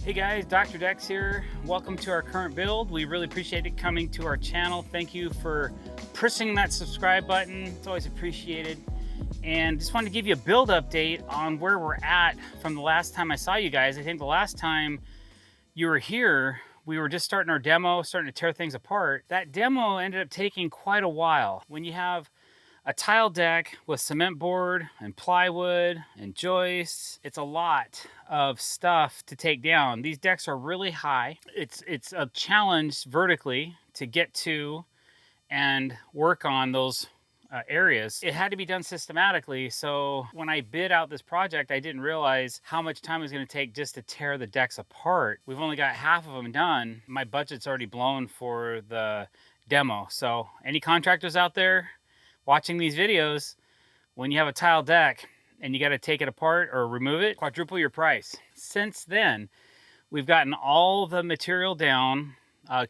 Hey guys, Dr. Dex here. Welcome to our current build. We really appreciate it coming to our channel. Thank you for pressing that subscribe button. It's always appreciated. And just wanted to give you a build update on where we're at from the last time I saw you guys. I think the last time you were here, we were just starting our demo, starting to tear things apart. That demo ended up taking quite a while. When you have a tile deck with cement board and plywood and joists, it's a lot of stuff to take down. These decks are really high. It's a challenge vertically to get to and work on those areas. It had to be done systematically. So when I bid out this project, I didn't realize how much time it was going to take just to tear the decks apart. We've only got half of them done. My budget's already blown for the demo. So any contractors out there watching these videos, when you have a tile deck and you got to take it apart or remove it, quadruple your price. Since then, we've gotten all the material down,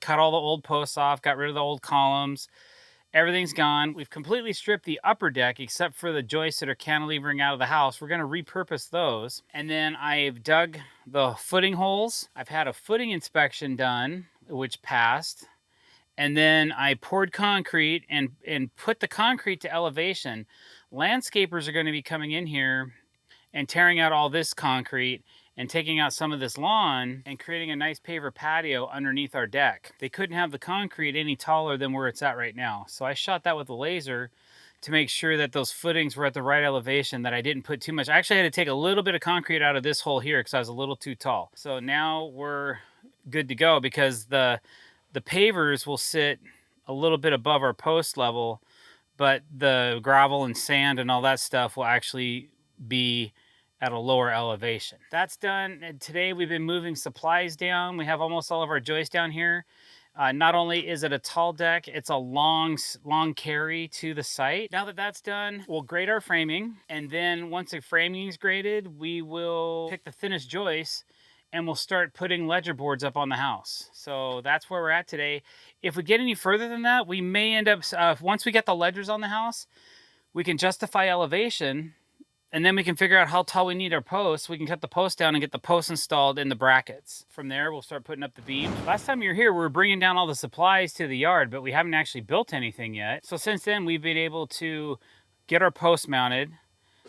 cut all the old posts off, got rid of the old columns. Everything's gone. We've completely stripped the upper deck except for the joists that are cantilevering out of the house. We're going to repurpose those. And then I've dug the footing holes. I've had a footing inspection done, which passed. And then I poured concrete and put the concrete to elevation. Landscapers are going to be coming in here and tearing out all this concrete and taking out some of this lawn and creating a nice paver patio underneath our deck. They couldn't have the concrete any taller than where it's at right now. So I shot that with a laser to make sure that those footings were at the right elevation, that I didn't put too much. I actually had to take a little bit of concrete out of this hole here because I was a little too tall. So now we're good to go because the pavers will sit a little bit above our post level, but the gravel and sand and all that stuff will actually be at a lower elevation. That's done. And today we've been moving supplies down. We have almost all of our joists down here. Not only is it a tall deck, it's a long carry to the site. Now that that's done, we'll grade our framing. And then once the framing is graded, we will pick the thinnest joists and we'll start putting ledger boards up on the house. So that's where we're at today. If we get any further than that, we may end up, once we get the ledgers on the house, we can justify elevation, and then we can figure out how tall we need our posts. We can cut the post down and get the posts installed in the brackets. From there, we'll start putting up the beams. Last time you were here, we were bringing down all the supplies to the yard, but we haven't actually built anything yet. So since then, we've been able to get our posts mounted,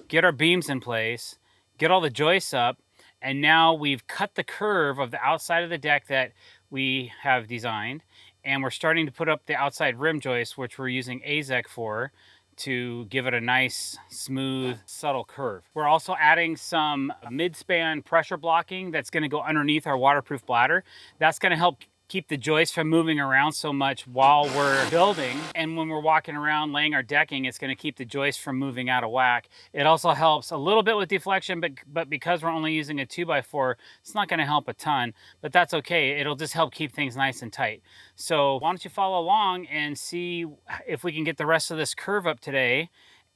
get our beams in place, get all the joists up, and now we've cut the curve of the outside of the deck that we have designed, and we're starting to put up the outside rim joists, which we're using AZEK for, to give it a nice, smooth, subtle curve. We're also adding some mid-span pressure blocking that's going to go underneath our waterproof bladder. That's going to help keep the joists from moving around so much while we're building. And when we're walking around laying our decking, it's going to keep the joists from moving out of whack. It also helps a little bit with deflection, but because we're only using a 2x4, it's not going to help a ton, but that's okay. It'll just help keep things nice and tight. So why don't you follow along and see if we can get the rest of this curve up today,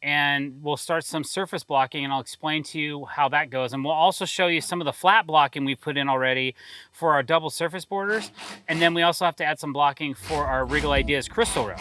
and we'll start some surface blocking and I'll explain to you how that goes. And we'll also show you some of the flat blocking we've put in already for our double surface borders. And then we also have to add some blocking for our Regal Ideas crystal rail.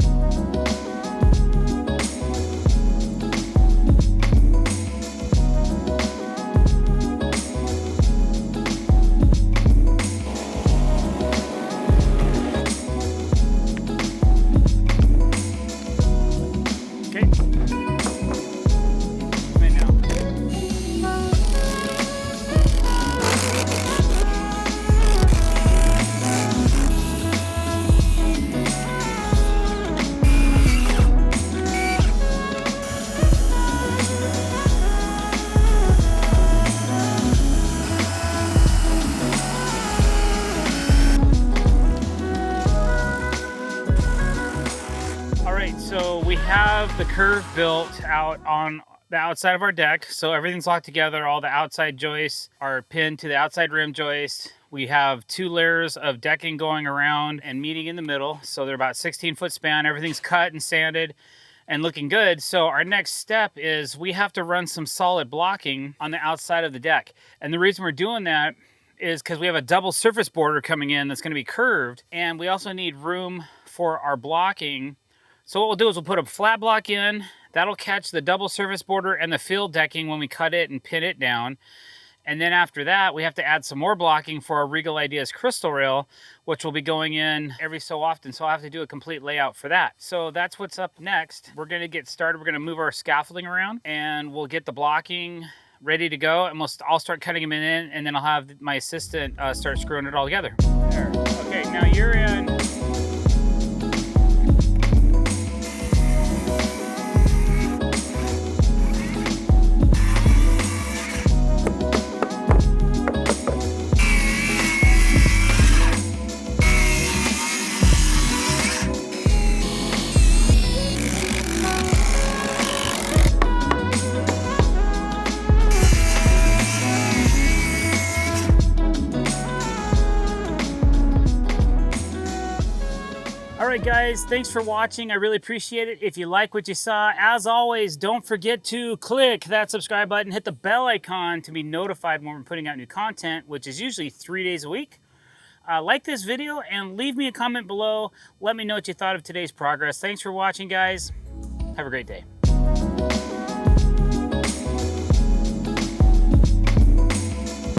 So we have the curve built out on the outside of our deck. So everything's locked together. All the outside joists are pinned to the outside rim joist. We have 2 layers of decking going around and meeting in the middle. So they're about 16-foot span. Everything's cut and sanded and looking good. So our next step is we have to run some solid blocking on the outside of the deck. And the reason we're doing that is because we have a double surface border coming in that's going to be curved. And we also need room for our blocking. So what we'll do is we'll put a flat block in. That'll catch the double surface border and the field decking when we cut it and pin it down. And then after that, we have to add some more blocking for our Regal Ideas crystal rail, which will be going in every so often. So I'll have to do a complete layout for that. So that's what's up next. We're gonna get started. We're gonna move our scaffolding around and we'll get the blocking ready to go. And I'll start cutting them in, and then I'll have my assistant start screwing it all together. There. Okay, now you're in. Alright guys, thanks for watching. I really appreciate it. If you like what you saw, as always, don't forget to click that subscribe button, hit the bell icon to be notified when we're putting out new content, which is usually 3 days a week. Like this video and leave me a comment below. Let me know what you thought of today's progress. Thanks for watching, guys. Have a great day.